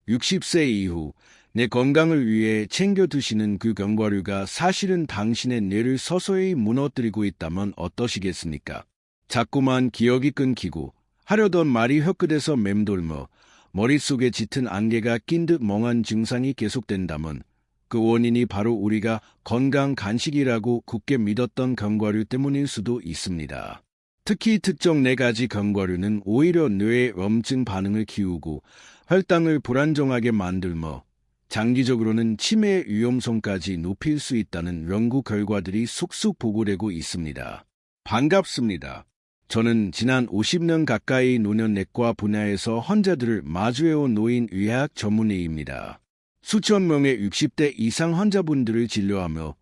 60세 이후 내 건강을 위해 챙겨 드시는 그 견과류가 사실은 당신의 뇌를 서서히 무너뜨리고 있다면 어떠시겠습니까? 자꾸만 기억이 끊기고 하려던 말이 혀끝에서 맴돌며 머릿속에 짙은 안개가 낀 듯 멍한 증상이 계속된다면 그 원인이 바로 우리가 건강 간식이라고 굳게 믿었던 견과류 때문일 수도 있습니다. 특히 특정 4가지 견과류는 오히려 뇌의 염증 반응을 키우고 혈당을 불안정하게 만들며 장기적으로는 치매의 위험성까지 높일 수 있다는 연구 결과들이 속속 보고되고 있습니다. 반갑습니다. 저는 지난 50년 가까이 노년내과 분야에서 환자들을 마주해온 노인의학 전문의입니다. 수천 명의 60대 이상 환자분들을 진료하며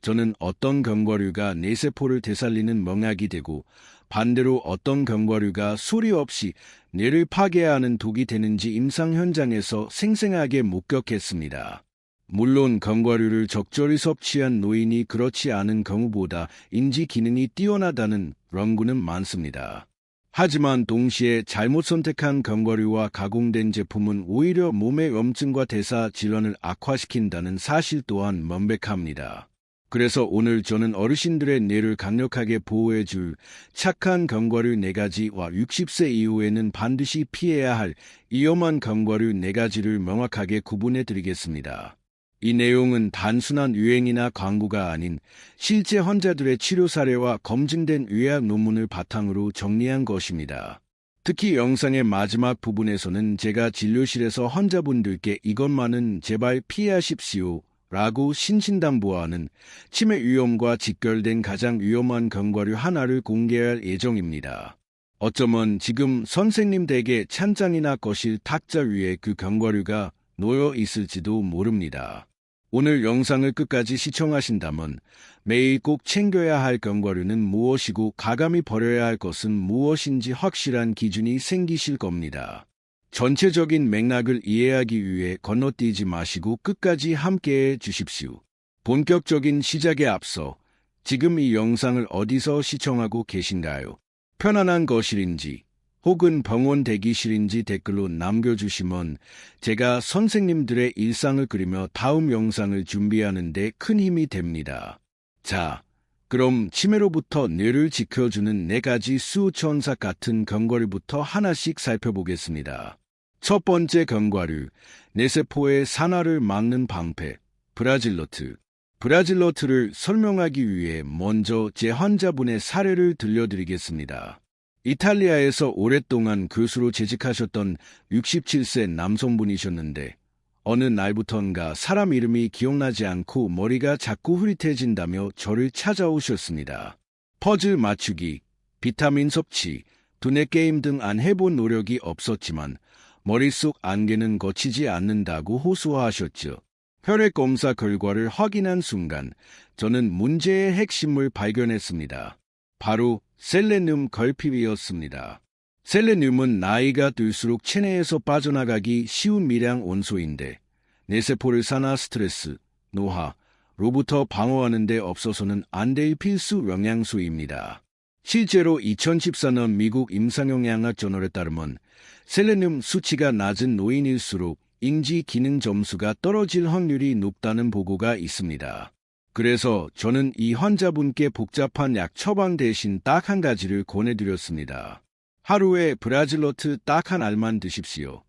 저는 어떤 견과류가 뇌세포를 되살리는 명약이 되고 반대로 어떤 견과류가 소리 없이 뇌를 파괴하는 독이 되는지 임상 현장에서 생생하게 목격했습니다. 물론 견과류를 적절히 섭취한 노인이 그렇지 않은 경우보다 인지 기능이 뛰어나다는 연구는 많습니다. 하지만 동시에 잘못 선택한 견과류와 가공된 제품은 오히려 몸의 염증과 대사 질환을 악화시킨다는 사실 또한 명백합니다. 그래서 오늘 저는 어르신들의 뇌를 강력하게 보호해줄 착한 견과류 4가지와 60세 이후에는 반드시 피해야 할 위험한 견과류 4가지를 명확하게 구분해드리겠습니다. 이 내용은 단순한 유행이나 광고가 아닌 실제 환자들의 치료 사례와 검증된 의학 논문을 바탕으로 정리한 것입니다. 특히 영상의 마지막 부분에서는 제가 진료실에서 환자분들께 이것만은 제발 피하십시오 라고 신신당부하는 치매 위험과 직결된 가장 위험한 견과류 하나를 공개할 예정입니다. 어쩌면 지금 선생님 댁의 찬장이나 거실 탁자 위에 그 견과류가 놓여 있을지도 모릅니다. 오늘 영상을 끝까지 시청하신다면 매일 꼭 챙겨야 할 견과류는 무엇이고 가감히 버려야 할 것은 무엇인지 확실한 기준이 생기실 겁니다. 전체적인 맥락을 이해하기 위해 건너뛰지 마시고 끝까지 함께해 주십시오. 본격적인 시작에 앞서 지금 이 영상을 어디서 시청하고 계신가요? 편안한 거실인지 혹은 병원 대기실인지 댓글로 남겨주시면 제가 선생님들의 일상을 그리며 다음 영상을 준비하는 데 큰 힘이 됩니다. 자, 그럼 치매로부터 뇌를 지켜주는 4가지 수천사 같은 견과류부터 하나씩 살펴보겠습니다. 첫 번째 견과류, 뇌세포의 산화를 막는 방패, 브라질너트. 브라질너트를 설명하기 위해 먼저 제 환자분의 사례를 들려드리겠습니다. 이탈리아에서 오랫동안 교수로 재직하셨던 67세 남성분이셨는데 어느 날부턴가 사람 이름이 기억나지 않고 머리가 자꾸 흐릿해진다며 저를 찾아오셨습니다. 퍼즐 맞추기, 비타민 섭취, 두뇌 게임 등 안 해본 노력이 없었지만 머릿속 안개는 거치지 않는다고 호소하셨죠. 혈액 검사 결과를 확인한 순간 저는 문제의 핵심을 발견했습니다. 바로 셀레늄 결핍이었습니다. 셀레늄은 나이가 들수록 체내에서 빠져나가기 쉬운 미량 원소인데 뇌세포를 산화 스트레스, 노화로부터 방어하는 데 없어서는 안 될 필수 영양소입니다. 실제로 2014년 미국 임상영양학 저널에 따르면 셀레늄 수치가 낮은 노인일수록 인지 기능 점수가 떨어질 확률이 높다는 보고가 있습니다. 그래서 저는 이 환자분께 복잡한 약 처방 대신 딱 한 가지를 권해드렸습니다. 하루에 브라질너트 딱 한 알만 드십시오.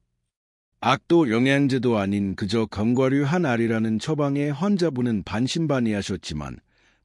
악도 영양제도 아닌 그저 견과류 한 알이라는 처방에 환자분은 반신반의하셨지만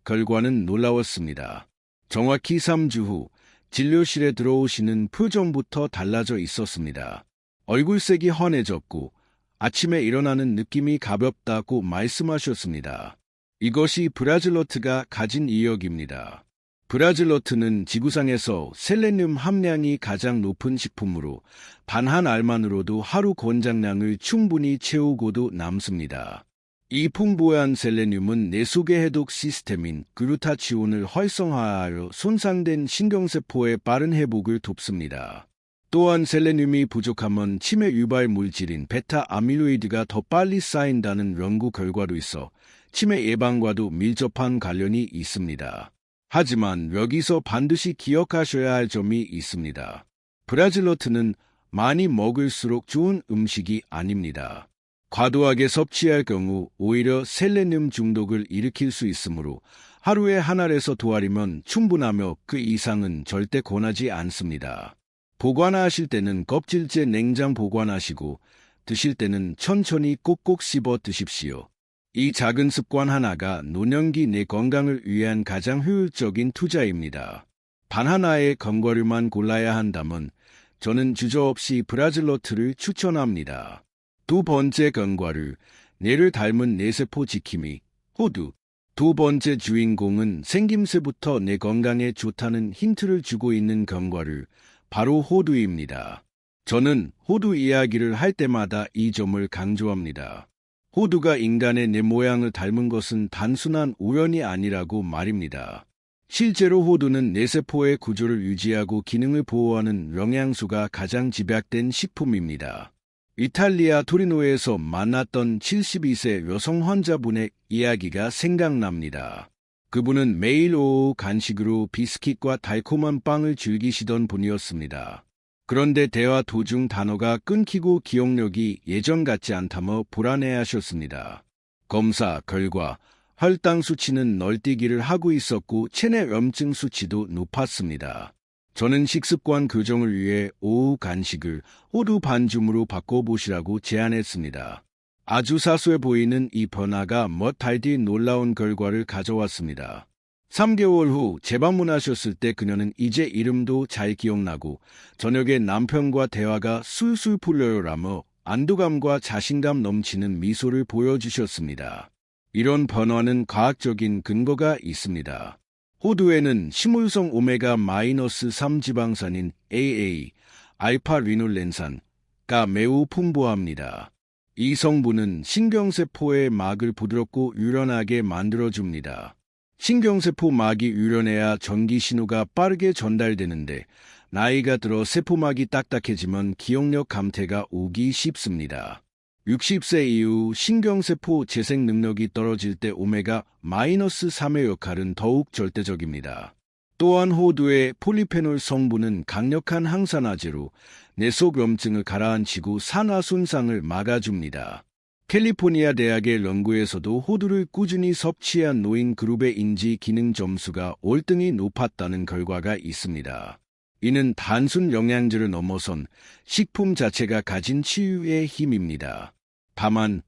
결과는 놀라웠습니다. 정확히 3주 후 진료실에 들어오시는 표정부터 달라져 있었습니다. 얼굴색이 환해졌고 아침에 일어나는 느낌이 가볍다고 말씀하셨습니다. 이것이 브라질너트가 가진 이력입니다. 브라질너트는 지구상에서 셀레늄 함량이 가장 높은 식품으로 단 한 알만으로도 하루 권장량을 충분히 채우고도 남습니다. 이 풍부한 셀레늄은 뇌 속의 해독 시스템인 글루타치온을 활성화하여 손상된 신경세포의 빠른 회복을 돕습니다. 또한 셀레늄이 부족하면 치매 유발 물질인 베타 아밀로이드가 더 빨리 쌓인다는 연구 결과도 있어 치매 예방과도 밀접한 관련이 있습니다. 하지만 여기서 반드시 기억하셔야 할 점이 있습니다. 브라질너트는 많이 먹을수록 좋은 음식이 아닙니다. 과도하게 섭취할 경우 오히려 셀레늄 중독을 일으킬 수 있으므로 하루에 한 알에서 두 알이면 충분하며 그 이상은 절대 권하지 않습니다. 보관하실 때는 껍질째 냉장 보관하시고 드실 때는 천천히 꼭꼭 씹어 드십시오. 이 작은 습관 하나가 노년기 내 건강을 위한 가장 효율적인 투자입니다. 단 하나의 견과류만 골라야 한다면 저는 주저없이 브라질너트를 추천합니다. 두 번째 견과류, 뇌를 닮은 뇌세포 지킴이, 호두. 두 번째 주인공은 생김새부터 내 건강에 좋다는 힌트를 주고 있는 견과류, 바로 호두입니다. 저는 호두 이야기를 할 때마다 이 점을 강조합니다. 호두가 인간의 뇌 모양을 닮은 것은 단순한 우연이 아니라고 말입니다. 실제로 호두는 뇌세포의 구조를 유지하고 기능을 보호하는 영양소가 가장 집약된 식품입니다. 이탈리아 토리노에서 만났던 72세 여성 환자분의 이야기가 생각납니다. 그분은 매일 오후 간식으로 비스킷과 달콤한 빵을 즐기시던 분이었습니다. 그런데 대화 도중 단어가 끊기고 기억력이 예전 같지 않다며 불안해하셨습니다. 검사 결과 혈당 수치는 널뛰기를 하고 있었고 체내염증 수치도 높았습니다. 저는 식습관 교정을 위해 오후 간식을 호두 반줌으로 바꿔보시라고 제안했습니다. 아주 사소해 보이는 이 변화가 몇 달 뒤 놀라운 결과를 가져왔습니다. 3개월 후 재방문하셨을 때 그녀는 이제 이름도 잘 기억나고 저녁에 남편과 대화가 술술 풀려요라며 안도감과 자신감 넘치는 미소를 보여주셨습니다. 이런 변화는 과학적인 근거가 있습니다. 호두에는 식물성 오메가-3 지방산인 AA, 알파-리놀렌산가 매우 풍부합니다. 이 성분은 신경세포의 막을 부드럽고 유연하게 만들어줍니다. 신경세포 막이 유연해야 전기 신호가 빠르게 전달되는데 나이가 들어 세포막이 딱딱해지면 기억력 감퇴가 오기 쉽습니다. 60세 이후 신경세포 재생 능력이 떨어질 때 오메가-3의 역할은 더욱 절대적입니다. 또한 호두의 폴리페놀 성분은 강력한 항산화제로 뇌 속 염증을 가라앉히고 산화 손상을 막아줍니다. 캘리포니아 대학의 연구에서도 호두를 꾸준히 섭취한 노인 그룹의 인지 기능 점수가 월등히 높았다는 결과가 있습니다. 이는 단순 영양제를 넘어선 식품 자체가 가진 치유의 힘입니다. 다만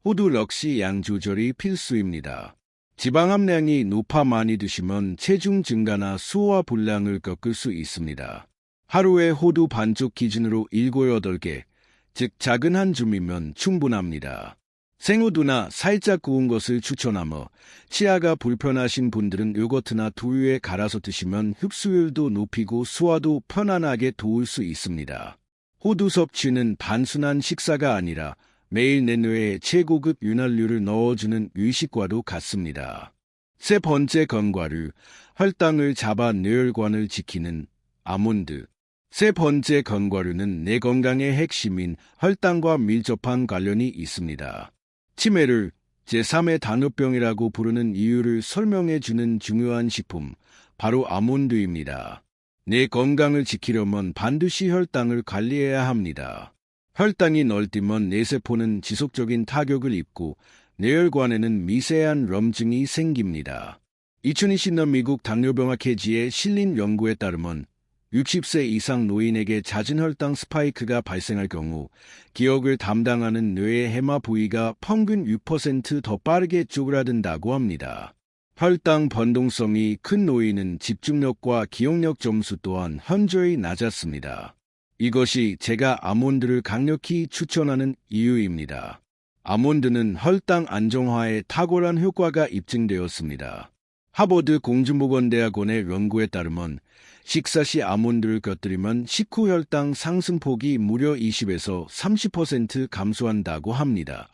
호두 역시 양 조절이 필수입니다. 지방 함량이 높아 많이 드시면 체중 증가나 소화 불량을 겪을 수 있습니다. 하루에 호두 반쪽 기준으로 7, 8개, 즉 작은 한 줌이면 충분합니다. 생호두나 살짝 구운 것을 추천하며 치아가 불편하신 분들은 요거트나 두유에 갈아서 드시면 흡수율도 높이고 소화도 편안하게 도울 수 있습니다. 호두 섭취는 단순한 식사가 아니라 매일 내 뇌에 최고급 윤활유를 넣어주는 의식과도 같습니다. 세 번째 견과류, 혈당을 잡아 뇌혈관을 지키는 아몬드. 세 번째 견과류는 뇌 건강의 핵심인 혈당과 밀접한 관련이 있습니다. 치매를 제3의 당뇨병이라고 부르는 이유를 설명해주는 중요한 식품, 바로 아몬드입니다. 뇌 건강을 지키려면 반드시 혈당을 관리해야 합니다. 혈당이 널뛰면 뇌세포는 지속적인 타격을 입고 뇌혈관에는 미세한 염증이 생깁니다. 2020년 미국 당뇨병학회지에 실린 연구에 따르면 60세 이상 노인에게 잦은 혈당 스파이크가 발생할 경우 기억을 담당하는 뇌의 해마 부위가 평균 6% 더 빠르게 쪼그라든다고 합니다. 혈당 변동성이 큰 노인은 집중력과 기억력 점수 또한 현저히 낮았습니다. 이것이 제가 아몬드를 강력히 추천하는 이유입니다. 아몬드는 혈당 안정화에 탁월한 효과가 입증되었습니다. 하버드 공중보건대학원의 연구에 따르면 식사 시 아몬드를 곁들이면 식후 혈당 상승폭이 무려 20에서 30% 감소한다고 합니다.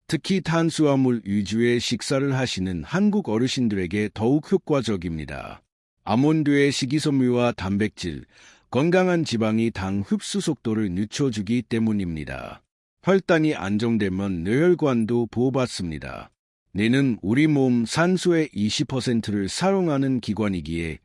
특히 탄수화물 위주의 식사를 하시는 한국 어르신들에게 더욱 효과적입니다. 아몬드의 식이섬유와 단백질, 건강한 지방이 당 흡수 속도를 늦춰주기 때문입니다. 혈당이 안정되면 뇌혈관도 보호받습니다. 뇌는 우리 몸 산소의 20%를 사용하는 기관이기에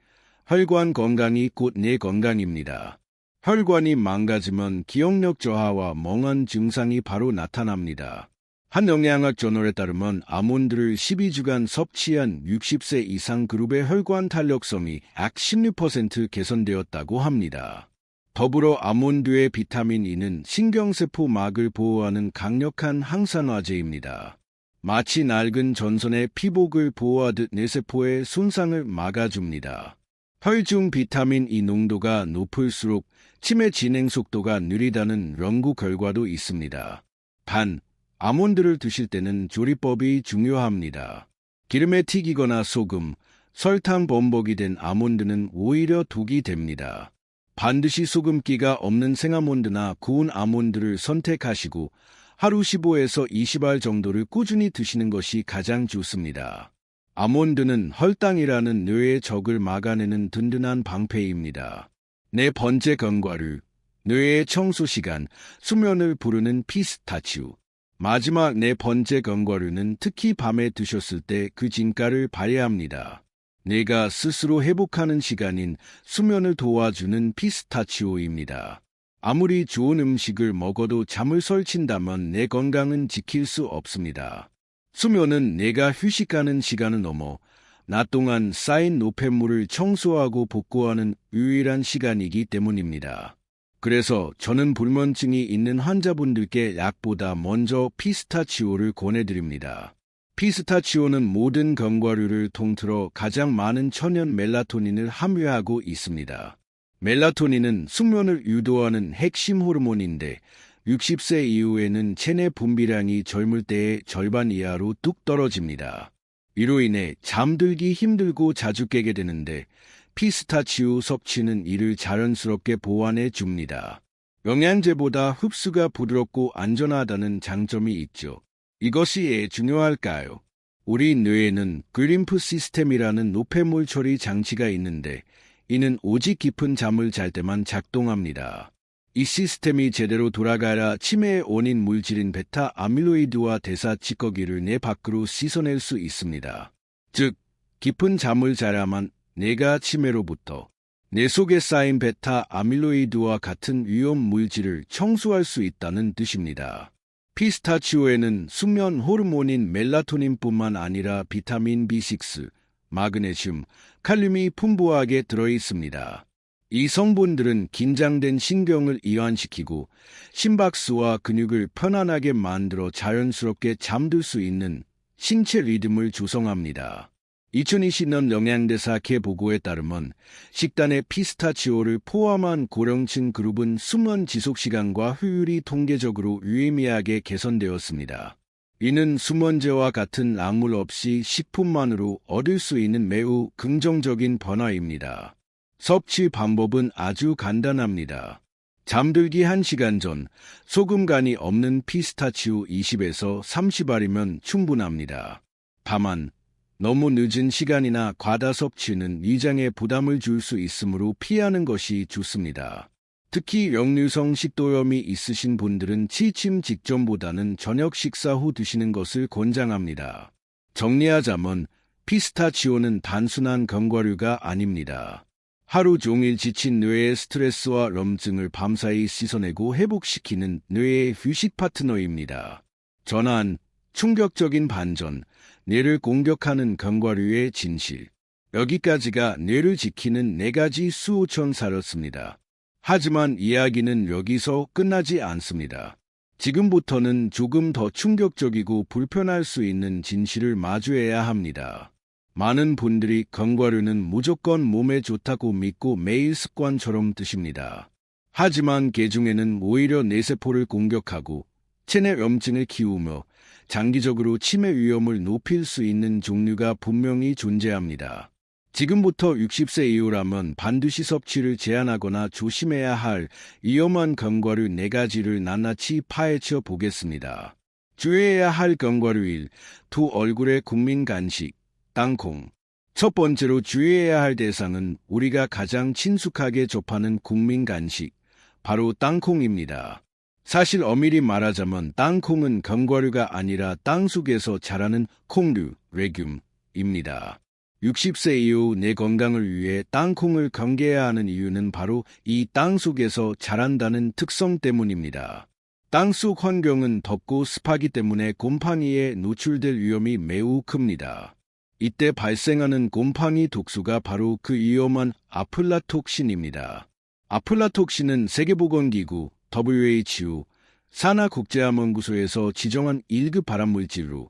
혈관 건강이 곧 뇌 건강입니다. 혈관이 망가지면 기억력 저하와 멍한 증상이 바로 나타납니다. 한 영양학 저널에 따르면 아몬드를 12주간 섭취한 60세 이상 그룹의 혈관 탄력성이 약 16% 개선되었다고 합니다. 더불어 아몬드의 비타민 E는 신경세포 막을 보호하는 강력한 항산화제입니다. 마치 낡은 전선의 피복을 보호하듯 뇌세포의 손상을 막아줍니다. 혈중 비타민 E 농도가 높을수록 치매 진행 속도가 느리다는 연구 결과도 있습니다. 단, 아몬드를 드실 때는 조리법이 중요합니다. 기름에 튀기거나 소금, 설탕 범벅이 된 아몬드는 오히려 독이 됩니다. 반드시 소금기가 없는 생아몬드나 구운 아몬드를 선택하시고 하루 15에서 20알 정도를 꾸준히 드시는 것이 가장 좋습니다. 아몬드는 혈당이라는 뇌의 적을 막아내는 든든한 방패입니다. 네 번째 견과류, 뇌의 청소 시간, 수면을 부르는 피스타치오. 마지막 네 번째 견과류는 특히 밤에 드셨을 때 그 진가를 발휘합니다. 뇌가 스스로 회복하는 시간인 수면을 도와주는 피스타치오입니다. 아무리 좋은 음식을 먹어도 잠을 설친다면 내 건강은 지킬 수 없습니다. 수면은 뇌가 휴식하는 시간을 넘어 낮 동안 쌓인 노폐물을 청소하고 복구하는 유일한 시간이기 때문입니다. 그래서 저는 불면증이 있는 환자분들께 약보다 먼저 피스타치오를 권해드립니다. 피스타치오는 모든 견과류를 통틀어 가장 많은 천연 멜라토닌을 함유하고 있습니다. 멜라토닌은 숙면을 유도하는 핵심 호르몬인데 60세 이후에는 체내 분비량이 젊을 때의 절반 이하로 뚝 떨어집니다. 이로 인해 잠들기 힘들고 자주 깨게 되는데 피스타치오 섭취는 이를 자연스럽게 보완해 줍니다. 영양제보다 흡수가 부드럽고 안전하다는 장점이 있죠. 이것이 왜 중요할까요? 우리 뇌에는 글림프 시스템이라는 노폐물 처리 장치가 있는데 이는 오직 깊은 잠을 잘 때만 작동합니다. 이 시스템이 제대로 돌아가야 치매의 원인 물질인 베타 아밀로이드와 대사 찌꺼기를 뇌 밖으로 씻어낼 수 있습니다. 즉, 깊은 잠을 자야만 뇌가 치매로부터 뇌 속에 쌓인 베타 아밀로이드와 같은 위험 물질을 청소할 수 있다는 뜻입니다. 피스타치오에는 숙면 호르몬인 멜라토닌뿐만 아니라 비타민 B6, 마그네슘, 칼륨이 풍부하게 들어있습니다. 이 성분들은 긴장된 신경을 이완시키고 심박수와 근육을 편안하게 만들어 자연스럽게 잠들 수 있는 신체 리듬을 조성합니다. 2020년 영양대사 개보고에 따르면 식단에 피스타치오를 포함한 고령층 그룹은 수면 지속시간과 효율이 통계적으로 유의미하게 개선되었습니다. 이는 수면제와 같은 약물 없이 식품만으로 얻을 수 있는 매우 긍정적인 변화입니다. 섭취 방법은 아주 간단합니다. 잠들기 1시간 전 소금 간이 없는 피스타치오 20에서 30알이면 충분합니다. 다만 너무 늦은 시간이나 과다 섭취는 위장에 부담을 줄 수 있으므로 피하는 것이 좋습니다. 특히 역류성 식도염이 있으신 분들은 취침 직전보다는 저녁 식사 후 드시는 것을 권장합니다. 정리하자면 피스타치오는 단순한 견과류가 아닙니다. 하루 종일 지친 뇌의 스트레스와 염증을 밤사이 씻어내고 회복시키는 뇌의 휴식 파트너입니다. 전환, 충격적인 반전, 뇌를 공격하는 견과류의 진실. 여기까지가 뇌를 지키는 4가지 수호천사였습니다. 하지만 이야기는 여기서 끝나지 않습니다. 지금부터는 조금 더 충격적이고 불편할 수 있는 진실을 마주해야 합니다. 많은 분들이 견과류는 무조건 몸에 좋다고 믿고 매일 습관처럼 드십니다. 하지만 그 중에는 오히려 뇌세포를 공격하고 체내 염증을 키우며 장기적으로 치매 위험을 높일 수 있는 종류가 분명히 존재합니다. 지금부터 60세 이후라면 반드시 섭취를 제한하거나 조심해야 할 위험한 견과류 4가지를 낱낱이 파헤쳐 보겠습니다. 주의해야 할 견과류 1. 두 얼굴의 국민 간식, 땅콩. 첫 번째로 주의해야 할 대상은 우리가 가장 친숙하게 접하는 국민 간식, 바로 땅콩입니다. 사실 엄밀히 말하자면 땅콩은 견과류가 아니라 땅속에서 자라는 콩류, 레듐입니다. 60세 이후 내 건강을 위해 땅콩을 경계해야 하는 이유는 바로 이 땅 속에서 자란다는 특성 때문입니다. 땅속 환경은 덥고 습하기 때문에 곰팡이에 노출될 위험이 매우 큽니다. 이때 발생하는 곰팡이 독소가 바로 그 위험한 아플라톡신입니다. 아플라톡신은 세계보건기구 WHO 산하국제암연구소에서 지정한 1급 발암물질로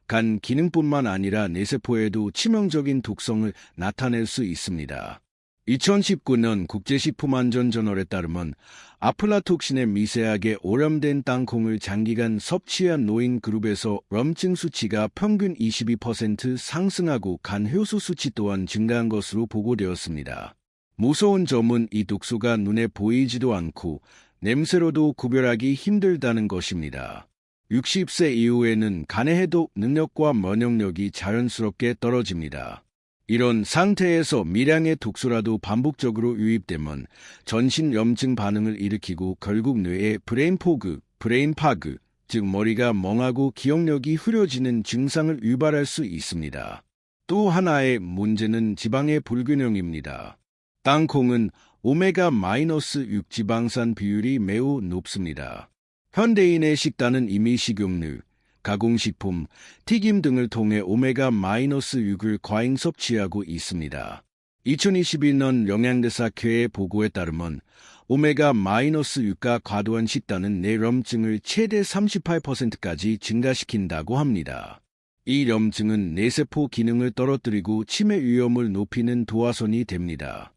간 기능뿐만 아니라 뇌세포에도 치명적인 독성을 나타낼 수 있습니다. 2019년 국제식품안전저널에 따르면 아플라톡신에 미세하게 오염된 땅콩을 장기간 섭취한 노인 그룹에서 염증 수치가 평균 22% 상승하고 간 효소 수치 또한 증가한 것으로 보고되었습니다. 무서운 점은 이 독소가 눈에 보이지도 않고 냄새로도 구별하기 힘들다는 것입니다. 60세 이후에는 간의 해독 능력과 면역력이 자연스럽게 떨어집니다. 이런 상태에서 미량의 독소라도 반복적으로 유입되면 전신 염증 반응을 일으키고 결국 뇌에 브레인포그, 브레인파그, 즉 머리가 멍하고 기억력이 흐려지는 증상을 유발할 수 있습니다. 또 하나의 문제는 지방의 불균형입니다. 땅콩은 오메가-6 지방산 비율이 매우 높습니다. 현대인의 식단은 이미 식용유, 가공식품, 튀김 등을 통해 오메가-6을 과잉 섭취하고 있습니다. 2021년 영양대사회의 보고에 따르면 오메가-6가 과도한 식단은 뇌 염증을 최대 38%까지 증가시킨다고 합니다. 이 염증은 뇌세포 기능을 떨어뜨리고 치매 위험을 높이는 도화선이 됩니다.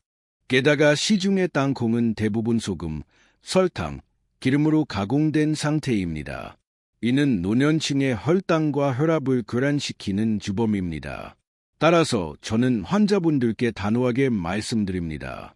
게다가 시중의 땅콩은 대부분 소금, 설탕, 기름으로 가공된 상태입니다. 이는 노년층의 혈당과 혈압을 교란시키는 주범입니다. 따라서 저는 환자분들께 단호하게 말씀드립니다.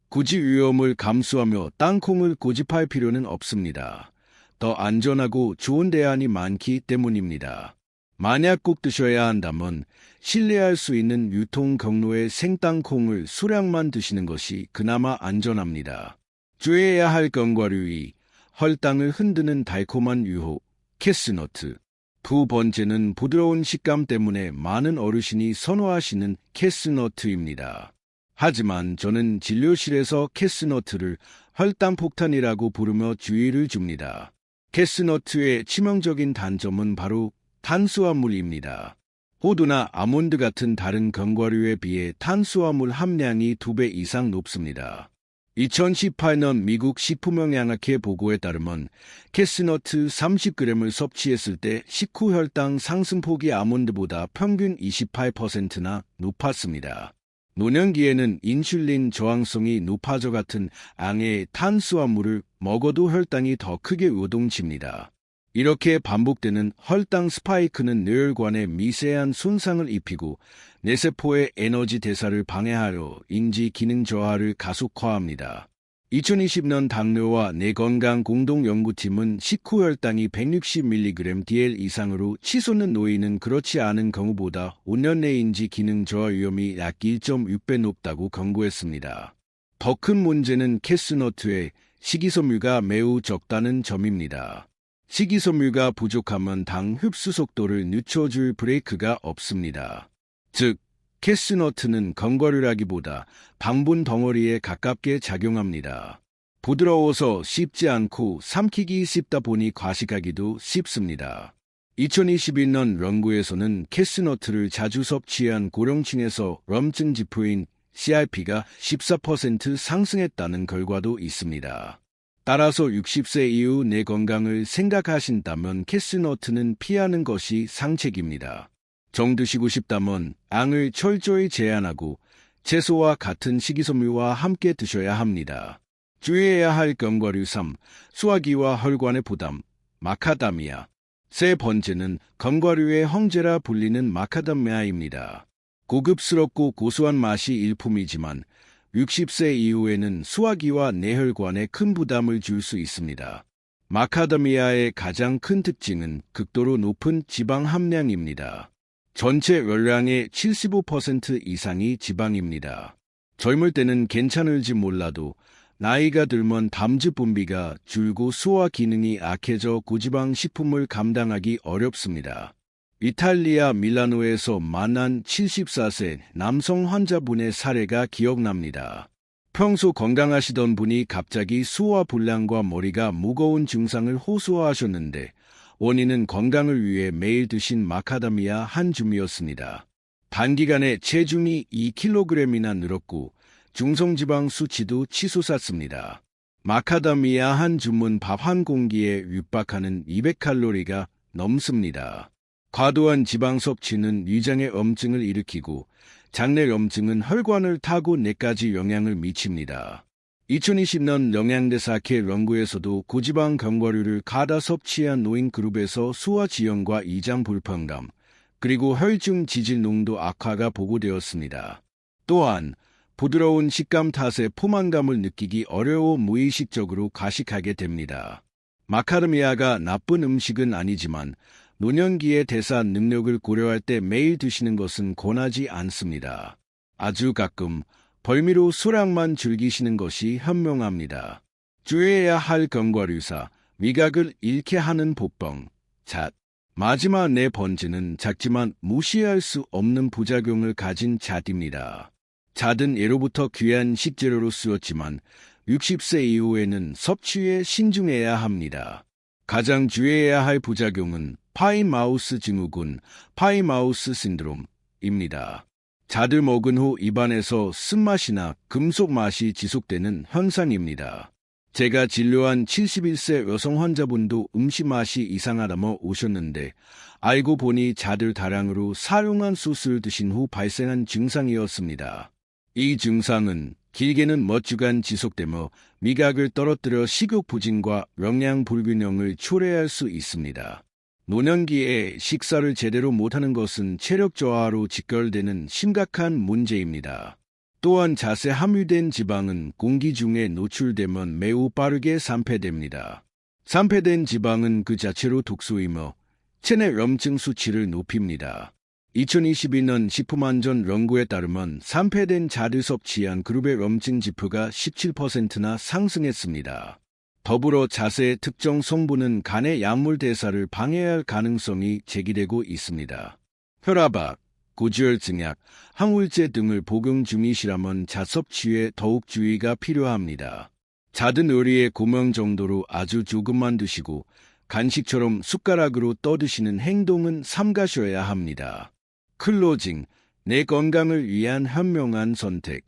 굳이 위험을 감수하며 땅콩을 고집할 필요는 없습니다. 더 안전하고 좋은 대안이 많기 때문입니다. 만약 꼭 드셔야 한다면 신뢰할 수 있는 유통 경로의 생땅콩을 수량만 드시는 것이 그나마 안전합니다. 주의해야 할 견과류이 혈당을 흔드는 달콤한 유혹, 캐스너트. 두 번째는 부드러운 식감 때문에 많은 어르신이 선호하시는 캐스너트입니다. 하지만 저는 진료실에서 캐스너트를 혈당폭탄이라고 부르며 주의를 줍니다. 캐스너트의 치명적인 단점은 바로 탄수화물입니다. 호두나 아몬드 같은 다른 견과류에 비해 탄수화물 함량이 2배 이상 높습니다. 2018년 미국 식품영양학회 보고에 따르면 캐스너트 30g을 섭취했을 때 식후 혈당 상승폭이 아몬드보다 평균 28%나 높았습니다. 노년기에는 인슐린 저항성이 높아져 같은 앙의 탄수화물을 먹어도 혈당이 더 크게 요동칩니다. 이렇게 반복되는 혈당 스파이크는 뇌혈관에 미세한 손상을 입히고 뇌세포의 에너지 대사를 방해하여 인지 기능 저하를 가속화합니다. 2020년 당뇨와 뇌건강 공동연구팀은 식후 혈당이 160mg/dl 이상으로 치솟는 노인은 그렇지 않은 경우보다 5년 내 인지 기능 저하 위험이 약 1.6배 높다고 권고했습니다. 더 큰 문제는 캐스너트에 식이섬유가 매우 적다는 점입니다. 식이섬유가 부족하면 당 흡수 속도를 늦춰줄 브레이크가 없습니다. 즉, 캐스너트는 견과류라기보다 당분 덩어리에 가깝게 작용합니다. 부드러워서 씹지 않고 삼키기 쉽다 보니 과식하기도 쉽습니다. 2021년 연구에서는 캐스너트를 자주 섭취한 고령층에서 염증 지표인 CRP가 14% 상승했다는 결과도 있습니다. 따라서 60세 이후 내 건강을 생각하신다면 캐스너트는 피하는 것이 상책입니다. 정 드시고 싶다면 앙을 철저히 제한하고 채소와 같은 식이섬유와 함께 드셔야 합니다. 주의해야 할 견과류 3. 소화기와 혈관의 부담, 마카다미아. 세 번째는 견과류의 형제라 불리는 마카다미아입니다. 고급스럽고 고소한 맛이 일품이지만 60세 이후에는 소화기와 뇌혈관에 큰 부담을 줄 수 있습니다. 마카다미아의 가장 큰 특징은 극도로 높은 지방 함량입니다. 전체 열량의 75% 이상이 지방입니다. 젊을 때는 괜찮을지 몰라도 나이가 들면 담즙 분비가 줄고 소화 기능이 악해져 고지방 식품을 감당하기 어렵습니다. 이탈리아 밀라노에서 만난 74세 남성 환자분의 사례가 기억납니다. 평소 건강하시던 분이 갑자기 수화 불량과 머리가 무거운 증상을 호소하셨는데 원인은 건강을 위해 매일 드신 마카다미아 한 줌이었습니다. 단기간에 체중이 2kg이나 늘었고 중성지방 수치도 치솟았습니다. 마카다미아 한 줌은 밥 한 공기에 육박하는 200칼로리가 넘습니다. 과도한 지방 섭취는 위장의 염증을 일으키고 장내 염증은 혈관을 타고 뇌까지 영향을 미칩니다. 2020년 영양대사학회 연구에서도 고지방 견과류를 가다 섭취한 노인 그룹에서 소화지연과 이장 불편감, 그리고 혈중 지질 농도 악화가 보고되었습니다. 또한 부드러운 식감 탓에 포만감을 느끼기 어려워 무의식적으로 가식하게 됩니다. 마카다미아가 나쁜 음식은 아니지만 노년기의 대사 능력을 고려할 때 매일 드시는 것은 권하지 않습니다. 아주 가끔 벌미로 소량만 즐기시는 것이 현명합니다. 주의해야 할 견과류사, 위각을 잃게 하는 복병, 잣. 마지막 네 번째는 작지만 무시할 수 없는 부작용을 가진 잣입니다. 잣은 예로부터 귀한 식재료로 쓰였지만 60세 이후에는 섭취에 신중해야 합니다. 가장 주의해야 할 부작용은 파이마우스 증후군, 파이마우스 신드롬입니다. 잣을 먹은 후 입안에서 쓴맛이나 금속 맛이 지속되는 현상입니다. 제가 진료한 71세 여성 환자분도 음식 맛이 이상하다며 오셨는데 알고 보니 잣을 다량으로 사용한 소스를 드신 후 발생한 증상이었습니다. 이 증상은 길게는 몇 주간 지속되며 미각을 떨어뜨려 식욕 부진과 영양 불균형을 초래할 수 있습니다. 노년기에 식사를 제대로 못하는 것은 체력 저하로 직결되는 심각한 문제입니다. 또한 잣에 함유된 지방은 공기 중에 노출되면 매우 빠르게 산패됩니다. 산패된 지방은 그 자체로 독소이며 체내 염증 수치를 높입니다. 2022년 식품안전 연구에 따르면 산패된 잣을 섭취한 그룹의 염증 지표가 17%나 상승했습니다. 더불어 잣의 특정 성분은 간의 약물 대사를 방해할 가능성이 제기되고 있습니다. 혈압약, 고지혈증약, 항우울제 등을 복용 중이시라면 잣 섭취에 더욱 주의가 필요합니다. 잣은 요리의 고명 정도로 아주 조금만 드시고 간식처럼 숟가락으로 떠드시는 행동은 삼가셔야 합니다. 클로징, 내 건강을 위한 현명한 선택.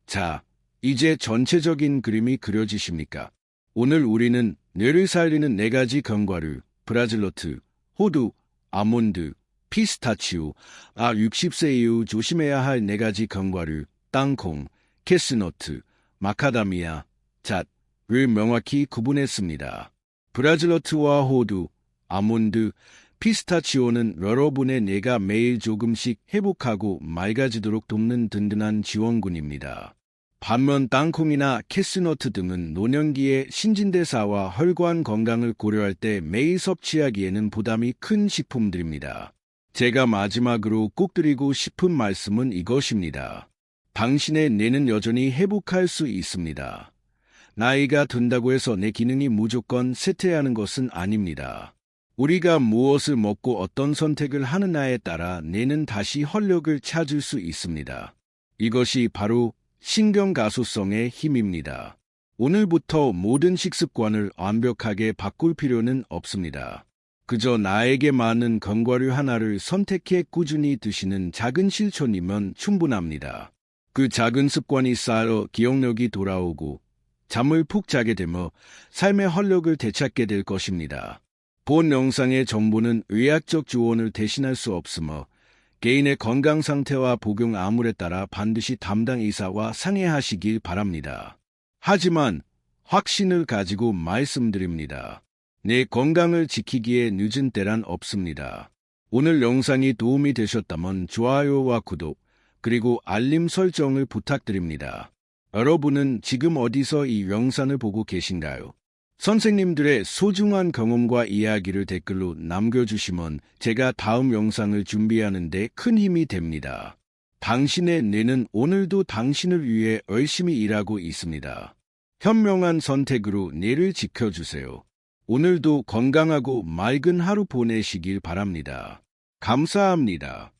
자, 이제 전체적인 그림이 그려지십니까? 오늘 우리는 뇌를 살리는 4가지 견과류, 브라질너트, 호두, 아몬드, 피스타치오, 60세 이후 조심해야 할 4가지 견과류, 땅콩, 캐스너트, 마카다미아, 잣을 명확히 구분했습니다. 브라질너트와 호두, 아몬드, 피스타치오는 여러분의 뇌가 매일 조금씩 회복하고 맑아지도록 돕는 든든한 지원군입니다. 반면 땅콩이나 캐스너트 등은 노년기의 신진대사와 혈관 건강을 고려할 때 매일 섭취하기에는 부담이 큰 식품들입니다. 제가 마지막으로 꼭 드리고 싶은 말씀은 이것입니다. 당신의 뇌는 여전히 회복할 수 있습니다. 나이가 든다고 해서 내 기능이 무조건 쇠퇴하는 것은 아닙니다. 우리가 무엇을 먹고 어떤 선택을 하느냐에 따라 뇌는 다시 활력을 찾을 수 있습니다. 이것이 바로 신경가소성의 힘입니다. 오늘부터 모든 식습관을 완벽하게 바꿀 필요는 없습니다. 그저 나에게 맞는 견과류 하나를 선택해 꾸준히 드시는 작은 실천이면 충분합니다. 그 작은 습관이 쌓여 기억력이 돌아오고 잠을 푹 자게 되며 삶의 활력을 되찾게 될 것입니다. 본 영상의 정보는 의학적 조언을 대신할 수 없으며 개인의 건강 상태와 복용 암울에 따라 반드시 담당 의사와 상의하시길 바랍니다. 하지만 확신을 가지고 말씀드립니다. 내 건강을 지키기에 늦은 때란 없습니다. 오늘 영상이 도움이 되셨다면 좋아요와 구독, 그리고 알림 설정을 부탁드립니다. 여러분은 지금 어디서 이 영상을 보고 계신가요? 선생님들의 소중한 경험과 이야기를 댓글로 남겨주시면 제가 다음 영상을 준비하는 데 큰 힘이 됩니다. 당신의 뇌는 오늘도 당신을 위해 열심히 일하고 있습니다. 현명한 선택으로 뇌를 지켜주세요. 오늘도 건강하고 맑은 하루 보내시길 바랍니다. 감사합니다.